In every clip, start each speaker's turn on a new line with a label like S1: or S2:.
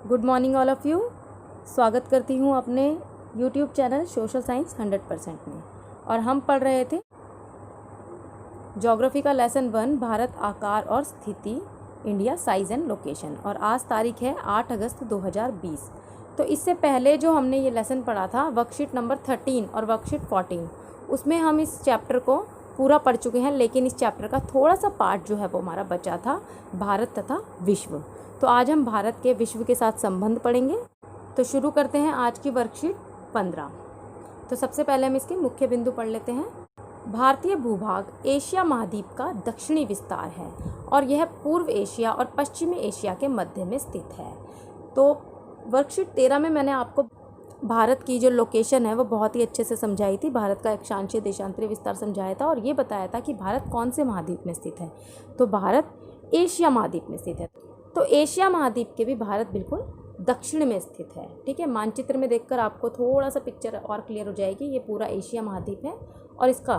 S1: Good morning all of you. स्वागत करती हूँ अपने यूट्यूब चैनल सोशल साइंस 100% में। और हम पढ़ रहे थे ज्योग्राफी का लेसन 1 भारत आकार और स्थिति, इंडिया साइज एंड लोकेशन। और आज तारीख है 8 अगस्त 2020। तो इससे पहले जो हमने ये लेसन पढ़ा था वर्कशीट नंबर 13 और वर्कशीट 14, उसमें हम इस चैप्टर को पूरा पढ़ चुके हैं, लेकिन इस चैप्टर का थोड़ा सा पार्ट जो है वो हमारा बचा था, भारत तथा विश्व। तो आज हम भारत के विश्व के साथ संबंध पढ़ेंगे। तो शुरू करते हैं आज की वर्कशीट 15। तो सबसे पहले हम इसके मुख्य बिंदु पढ़ लेते हैं। भारतीय भूभाग एशिया महाद्वीप का दक्षिणी विस्तार है और यह पूर्व एशिया और पश्चिमी एशिया के मध्य में स्थित है। तो वर्कशीट 13 में मैंने आपको भारत की जो लोकेशन है वो बहुत ही अच्छे से समझाई थी। भारत का अक्षांशीय देशांतरीय विस्तार समझाया था और ये बताया था कि भारत कौन से महाद्वीप में स्थित है। तो भारत एशिया महाद्वीप में स्थित है। तो एशिया महाद्वीप के भी भारत बिल्कुल दक्षिण में स्थित है। ठीक है, मानचित्र में देखकर आपको थोड़ा सा पिक्चर और क्लियर हो जाएगी। ये पूरा एशिया महाद्वीप है और इसका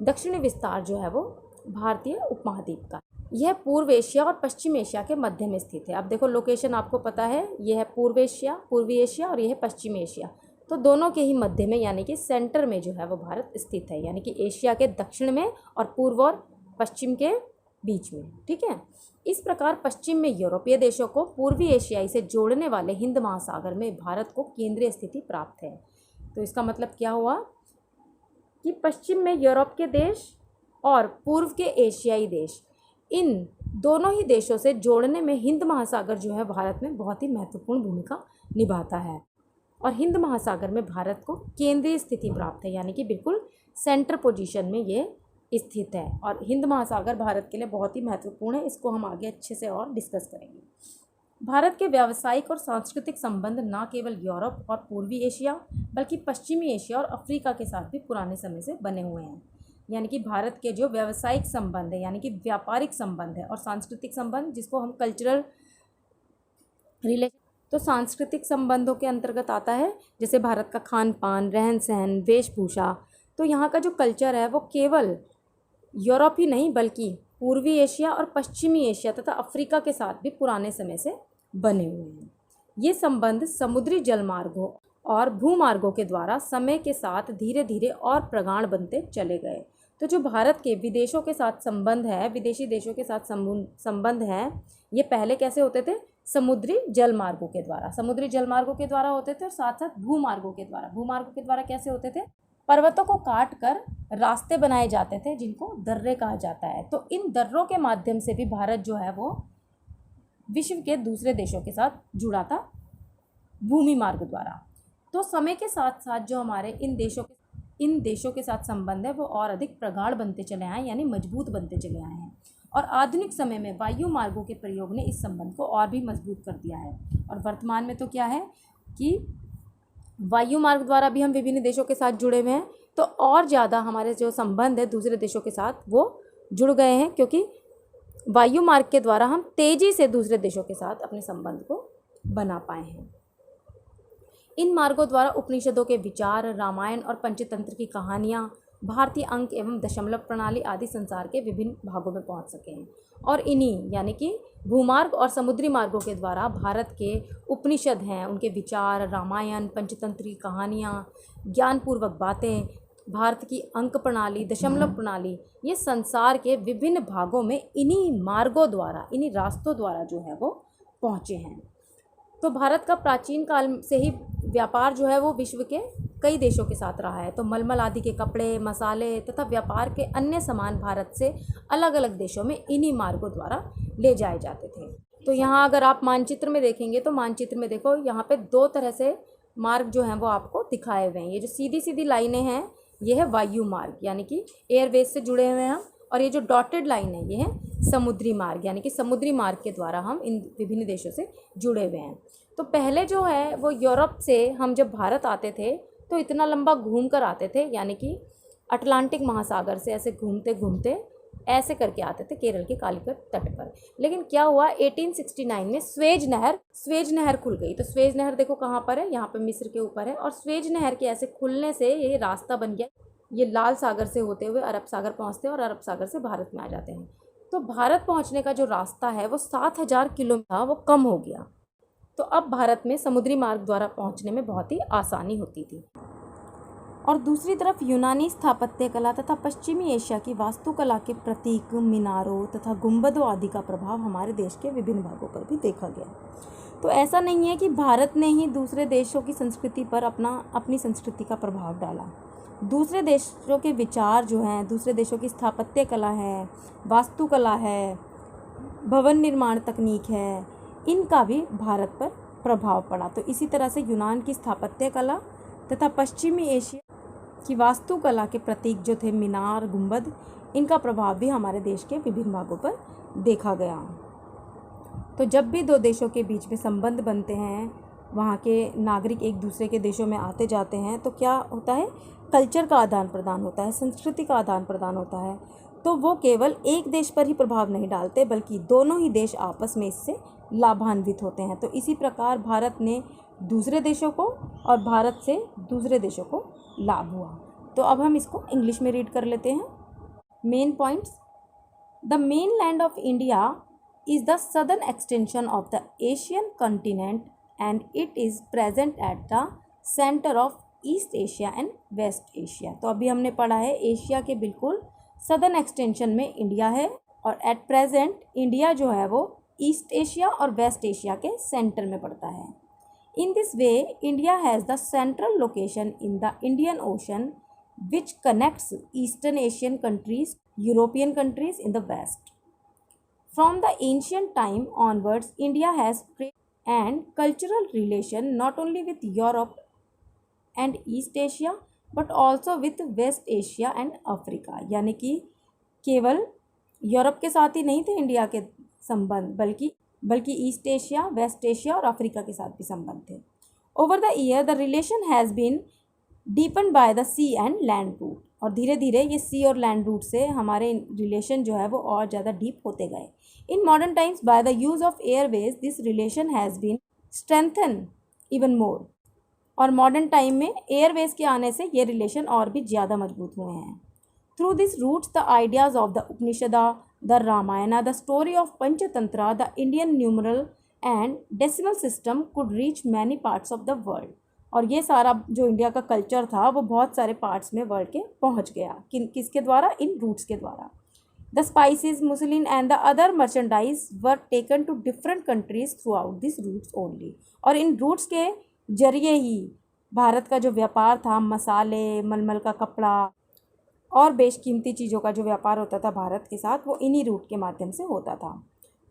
S1: दक्षिणी विस्तार जो है वो भारतीय उपमहाद्वीप का। यह पूर्व एशिया और पश्चिम एशिया के मध्य में स्थित है। अब देखो लोकेशन आपको पता है, यह है पूर्वी एशिया और यह है पश्चिम एशिया। तो दोनों के ही मध्य में यानी कि सेंटर में जो है वो भारत स्थित है, यानी कि एशिया के दक्षिण में और पूर्व और पश्चिम के बीच में। ठीक है, इस प्रकार पश्चिम में यूरोपीय देशों को पूर्वी एशियाई से जोड़ने वाले हिंद महासागर में भारत को केंद्रीय स्थिति प्राप्त है। तो इसका मतलब क्या हुआ कि पश्चिम में यूरोप के देश और पूर्व के एशियाई देश, इन दोनों ही देशों से जोड़ने में हिंद महासागर जो है भारत में बहुत ही महत्वपूर्ण भूमिका निभाता है। और हिंद महासागर में भारत को केंद्रीय स्थिति प्राप्त है, यानी कि बिल्कुल सेंटर पोजीशन में ये स्थित है। और हिंद महासागर भारत के लिए बहुत ही महत्वपूर्ण है। इसको हम आगे अच्छे से और डिस्कस करेंगे। भारत के व्यावसायिक और सांस्कृतिक संबंध न केवल यूरोप और पूर्वी एशिया बल्कि पश्चिमी एशिया और अफ्रीका के साथ भी पुराने समय से बने हुए हैं। यानी कि भारत के जो व्यावसायिक संबंध है, यानी कि व्यापारिक संबंध है, और सांस्कृतिक संबंध जिसको हम कल्चरल रिलेशन, तो सांस्कृतिक संबंधों के अंतर्गत आता है जैसे भारत का खान पान, रहन सहन, वेशभूषा। तो यहाँ का जो कल्चर है वो केवल यूरोप ही नहीं बल्कि पूर्वी एशिया और पश्चिमी एशिया तथा अफ्रीका के साथ भी पुराने समय से बने हुए हैं। ये संबंध समुद्री जलमार्गों और भूमार्गों के द्वारा समय के साथ धीरे धीरे और प्रगाढ़ बनते चले गए। तो जो भारत के विदेशों के साथ संबंध है, विदेशी देशों के साथ संबंध है, ये पहले कैसे होते थे? समुद्री जलमार्गों के द्वारा, समुद्री जलमार्गों के द्वारा होते थे और साथ साथ भूमार्गों के द्वारा। भूमार्गों के द्वारा कैसे होते थे? पर्वतों को काट कर रास्ते बनाए जाते थे जिनको दर्रे कहा जाता है। तो इन दर्रों के माध्यम से भी भारत जो है वो विश्व के दूसरे देशों के साथ जुड़ा था भूमि मार्ग द्वारा। तो समय के साथ साथ जो हमारे इन देशों के साथ संबंध है वो और अधिक प्रगाढ़ बनते चले आए, यानी मजबूत बनते चले आए हैं। और आधुनिक समय में वायु मार्गों के प्रयोग ने इस संबंध को और भी मजबूत कर दिया है। और वर्तमान में तो क्या है कि वायु मार्ग द्वारा भी हम विभिन्न देशों के साथ जुड़े हुए हैं। तो और ज़्यादा हमारे जो संबंध है दूसरे देशों के साथ वो जुड़ गए हैं, क्योंकि वायु मार्ग के द्वारा हम तेज़ी से दूसरे देशों के साथ अपने संबंध को बना पाए हैं। इन मार्गों द्वारा उपनिषदों के विचार, रामायण और पंचतंत्र की कहानियाँ, भारतीय अंक एवं दशमलव प्रणाली आदि संसार के विभिन्न भागों में पहुंच सके हैं। और इन्हीं यानी कि भूमार्ग और समुद्री मार्गों के द्वारा भारत के उपनिषद हैं, उनके विचार, रामायण, पंचतंत्र की कहानियाँ, ज्ञानपूर्वक बातें, भारत की अंक प्रणाली, दशमलव प्रणाली, ये संसार के विभिन्न भागों में इन्हीं मार्गों द्वारा, इन्हीं रास्तों द्वारा जो है वो पहुँचे हैं। तो भारत का प्राचीन काल से ही व्यापार जो है वो विश्व के कई देशों के साथ रहा है। तो मलमल आदि के कपड़े, मसाले तथा व्यापार के अन्य सामान भारत से अलग अलग देशों में इन्हीं मार्गों द्वारा ले जाए जाते थे। तो यहाँ अगर आप मानचित्र में देखेंगे तो मानचित्र में देखो यहाँ पे दो तरह से मार्ग जो हैं वो आपको दिखाए हुए हैं। ये जो सीधी सीधी लाइनें हैं ये है वायु मार्ग, यानी कि एयरवेज से जुड़े हुए हैं हम। और ये जो डॉटेड लाइन है ये है समुद्री मार्ग, यानी कि समुद्री मार्ग के द्वारा हम इन विभिन्न देशों से जुड़े हुए हैं। तो पहले जो है वो यूरोप से हम जब भारत आते थे तो इतना लंबा घूम कर आते थे, यानी कि अटलांटिक महासागर से ऐसे घूमते घूमते ऐसे करके आते थे केरल के कालीकट तट पर। लेकिन क्या हुआ, 1869 में स्वेज नहर खुल गई। तो स्वेज नहर देखो कहाँ पर है, यहाँ पर मिस्र के ऊपर है। और स्वेज नहर के ऐसे खुलने से ये रास्ता बन गया, ये लाल सागर से होते हुए अरब सागर पहुँचते हैं और अरब सागर से भारत में आ जाते हैं। तो भारत पहुँचने का जो रास्ता है वो 7000 किलोमीटर वो कम हो गया। तो अब भारत में समुद्री मार्ग द्वारा पहुंचने में बहुत ही आसानी होती थी। और दूसरी तरफ यूनानी स्थापत्य कला तथा पश्चिमी एशिया की वास्तुकला के प्रतीक मीनारों तथा गुंबदों आदि का प्रभाव हमारे देश के विभिन्न भागों पर भी देखा गया। तो ऐसा नहीं है कि भारत ने ही दूसरे देशों की संस्कृति पर अपनी संस्कृति का प्रभाव डाला। दूसरे देशों के विचार जो हैं, दूसरे देशों की स्थापत्य कला है, वास्तुकला है, भवन निर्माण तकनीक है, इनका भी भारत पर प्रभाव पड़ा। तो इसी तरह से यूनान की स्थापत्य कला तथा पश्चिमी एशिया की वास्तुकला के प्रतीक जो थे मीनार, गुंबद, इनका प्रभाव भी हमारे देश के विभिन्न भागों पर देखा गया। तो जब भी दो देशों के बीच में संबंध बनते हैं, वहाँ के नागरिक एक दूसरे के देशों में आते जाते हैं, तो क्या होता है, कल्चर का आदान प्रदान होता है, संस्कृति का आदान प्रदान होता है। तो वो केवल एक देश पर ही प्रभाव नहीं डालते, बल्कि दोनों ही देश आपस में इससे लाभान्वित होते हैं। तो इसी प्रकार भारत ने दूसरे देशों को और भारत से दूसरे देशों को लाभ हुआ। तो अब हम इसको इंग्लिश में रीड कर लेते हैं। Main points. The main land of India is the southern extension of the Asian continent and it is present at the center of East Asia and West Asia। तो अभी हमने पढ़ा है एशिया के बिल्कुल सदर्न एक्सटेंशन में India है और एट प्रेजेंट इंडिया जो है वो ईस्ट एशिया और वेस्ट एशिया के सेंटर में पड़ता है। In this way India has the central location in the Indian Ocean which connects eastern Asian countries, European countries in the west. From the ancient time onwards, India has trade and cultural relation not only with Europe and East Asia but also with West Asia and Africa। यानी कि केवल Europe के साथ ही नहीं थे India के संबंध, बल्कि ईस्ट एशिया, वेस्ट एशिया और अफ्रीका के साथ भी संबंध थे। Over the year the relation has been deepen by the sea and land route. और धीरे धीरे ये सी और लैंड रूट से हमारे रिलेशन जो है वो और ज़्यादा डीप होते गए। In modern times by the use of airways this relation has been strengthen even more. और मॉडर्न टाइम में एयरवेज के आने से ये रिलेशन और भी ज़्यादा मजबूत हुए हैं। Through this routes the ideas of the Upanishada, the Ramayana, the story of Panchatantra, the Indian numeral and decimal system could reach many parts of the world. और ये सारा जो इंडिया का कल्चर था वो बहुत सारे पार्ट्स में वर्ल्ड के पहुंच गया। किसके द्वारा? इन रूट्स के द्वारा। The spices, muslin and the other merchandise were taken to different countries throughout this routes only. और इन रूट्स के जरिए ही भारत का जो व्यापार था, मसाले, मलमल का कपड़ा और बेशकीमती चीज़ों का जो व्यापार होता था भारत के साथ, वो इन्हीं रूट के माध्यम से होता था।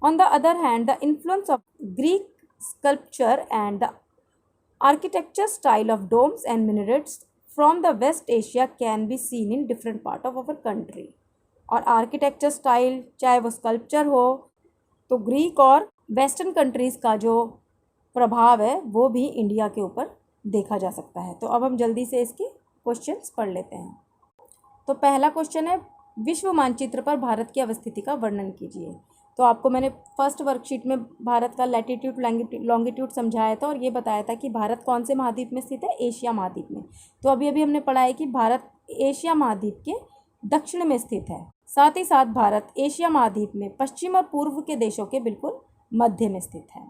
S1: On the other hand the influence of Greek sculpture and the architecture style of domes and minarets from the West Asia can be seen in different part of our country। और architecture style, चाहे वो sculpture हो, तो Greek और western countries का जो प्रभाव है वो भी इंडिया के ऊपर देखा जा सकता है। तो अब हम जल्दी से इसके क्वेश्चंस पढ़ लेते हैं। तो पहला क्वेश्चन है, विश्व मानचित्र पर भारत की अवस्थिति का वर्णन कीजिए। तो आपको मैंने फर्स्ट वर्कशीट में भारत का लैटिट्यूड लॉन्गिट्यूड समझाया था और ये बताया था कि भारत कौन से महाद्वीप में स्थित है? एशिया महाद्वीप में। तो अभी हमने पढ़ा है कि भारत एशिया महाद्वीप के दक्षिण में स्थित है। साथ ही साथ भारत एशिया महाद्वीप में पश्चिम और पूर्व के देशों के बिल्कुल मध्य में स्थित है।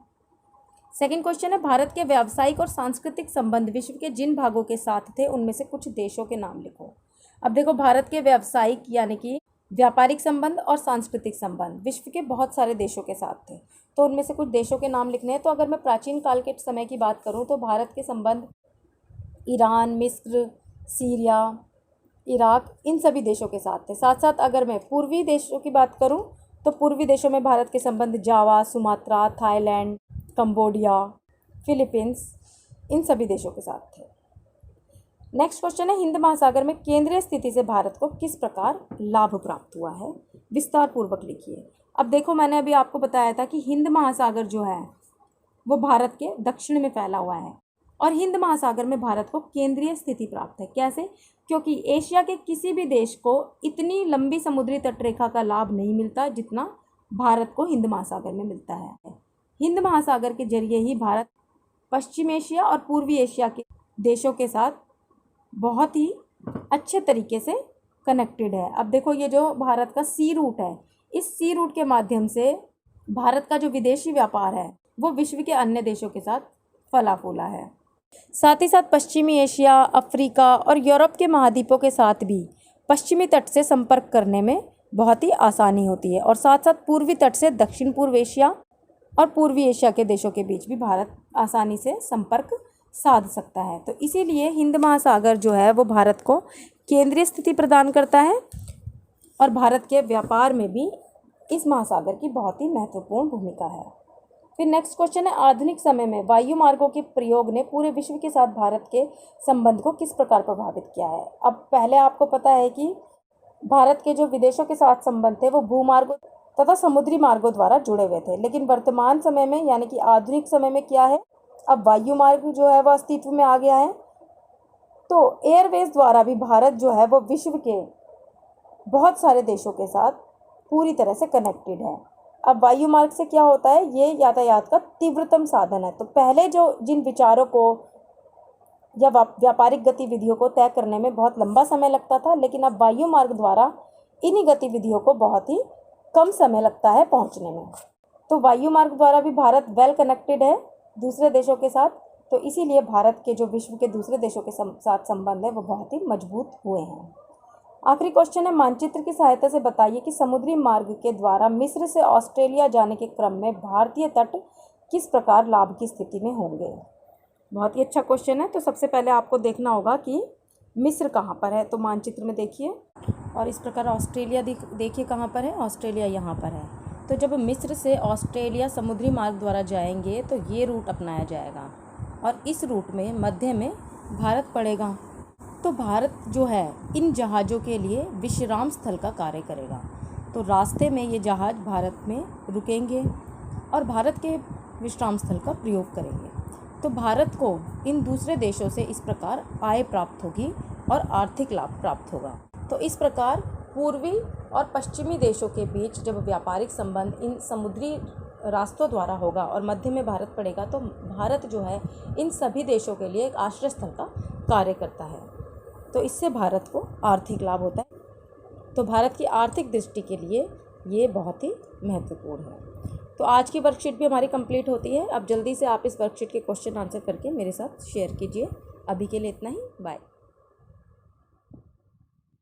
S1: सेकेंड क्वेश्चन है, भारत के व्यावसायिक और सांस्कृतिक संबंध विश्व के जिन भागों के साथ थे उनमें से कुछ देशों के नाम लिखो। अब देखो, भारत के व्यावसायिक यानी कि व्यापारिक संबंध और सांस्कृतिक संबंध विश्व के बहुत सारे देशों के साथ थे, तो उनमें से कुछ देशों के नाम लिखने हैं। तो अगर मैं प्राचीन काल के समय की बात करूं तो भारत के संबंध ईरान, मिस्र, सीरिया, इराक, इन सभी देशों के साथ थे। साथ साथ अगर मैं पूर्वी देशों की बात करूं तो पूर्वी देशों में भारत के संबंध जावा, सुमात्रा, थाईलैंड, कंबोडिया, फिलीपींस, इन सभी देशों के साथ थे। नेक्स्ट क्वेश्चन है, हिंद महासागर में केंद्रीय स्थिति से भारत को किस प्रकार लाभ प्राप्त हुआ है? विस्तार पूर्वक लिखिए। अब देखो, मैंने अभी आपको बताया था कि हिंद महासागर जो है वो भारत के दक्षिण में फैला हुआ है और हिंद महासागर में भारत को केंद्रीय स्थिति प्राप्त है। कैसे? क्योंकि एशिया के किसी भी देश को इतनी लंबी समुद्री तटरेखा का लाभ नहीं मिलता जितना भारत को हिंद महासागर में मिलता है। हिंद महासागर के जरिए ही भारत पश्चिम एशिया और पूर्वी एशिया के देशों के साथ बहुत ही अच्छे तरीके से कनेक्टेड है। अब देखो, ये जो भारत का सी रूट है, इस सी रूट के माध्यम से भारत का जो विदेशी व्यापार है वो विश्व के अन्य देशों के साथ फला फूला है। साथ ही साथ पश्चिमी एशिया, अफ्रीका और यूरोप के महाद्वीपों के साथ भी पश्चिमी तट से संपर्क करने में बहुत ही आसानी होती है, और साथ साथ पूर्वी तट से दक्षिण पूर्व एशिया और पूर्वी एशिया के देशों के बीच भी भारत आसानी से संपर्क साध सकता है। तो इसीलिए हिंद महासागर जो है वो भारत को केंद्रीय स्थिति प्रदान करता है, और भारत के व्यापार में भी इस महासागर की बहुत ही महत्वपूर्ण भूमिका है। फिर नेक्स्ट क्वेश्चन है, आधुनिक समय में वायु मार्गों के प्रयोग ने पूरे विश्व के साथ भारत के संबंध को किस प्रकार प्रभावित किया है। अब पहले आपको पता है कि भारत के जो विदेशों के साथ संबंध थे वो भूमार्गों तथा समुद्री मार्गों द्वारा जुड़े हुए थे, लेकिन वर्तमान समय में यानी कि आधुनिक समय में क्या है, अब वायु मार्ग जो है वह अस्तित्व में आ गया है। तो एयरवेज द्वारा भी भारत जो है वो विश्व के बहुत सारे देशों के साथ पूरी तरह से कनेक्टेड है। अब वायु मार्ग से क्या होता है, ये यातायात का तीव्रतम साधन है। तो पहले जो जिन विचारों को या व्यापारिक गतिविधियों को तय करने में बहुत लंबा समय लगता था, लेकिन अब वायु मार्ग द्वारा इन्हीं गतिविधियों को बहुत ही कम समय लगता है पहुंचने में। तो वायु मार्ग द्वारा भी भारत वेल कनेक्टेड है दूसरे देशों के साथ, तो इसीलिए भारत के जो विश्व के दूसरे देशों के साथ संबंध है वो बहुत ही मजबूत हुए हैं। आखिरी क्वेश्चन है, मानचित्र की सहायता से बताइए कि समुद्री मार्ग के द्वारा मिस्र से ऑस्ट्रेलिया जाने के क्रम में भारतीय तट किस प्रकार लाभ की स्थिति में होंगे। बहुत ही अच्छा क्वेश्चन है। तो सबसे पहले आपको देखना होगा कि मिस्र कहाँ पर है, तो मानचित्र में देखिए, और इस प्रकार ऑस्ट्रेलिया देखिए कहाँ पर है, ऑस्ट्रेलिया यहाँ पर है। तो जब मिस्र से ऑस्ट्रेलिया समुद्री मार्ग द्वारा जाएंगे तो ये रूट अपनाया जाएगा, और इस रूट में मध्य में भारत पड़ेगा। तो भारत जो है इन जहाज़ों के लिए विश्राम स्थल का कार्य करेगा। तो रास्ते में ये जहाज़ भारत में रुकेंगे और भारत के विश्राम स्थल का प्रयोग करेंगे। तो भारत को इन दूसरे देशों से इस प्रकार आय प्राप्त होगी और आर्थिक लाभ प्राप्त होगा। तो इस प्रकार पूर्वी और पश्चिमी देशों के बीच जब व्यापारिक संबंध इन समुद्री रास्तों द्वारा होगा और मध्य में भारत पड़ेगा, तो भारत जो है इन सभी देशों के लिए एक आश्रय स्थल का कार्य करता है। तो इससे भारत को आर्थिक लाभ होता है। तो भारत की आर्थिक दृष्टि के लिए ये बहुत ही महत्वपूर्ण है। तो आज की वर्कशीट भी हमारी कंप्लीट होती है। अब जल्दी से आप इस वर्कशीट के क्वेश्चन आंसर करके मेरे साथ शेयर कीजिए। अभी के लिए इतना ही, बाय।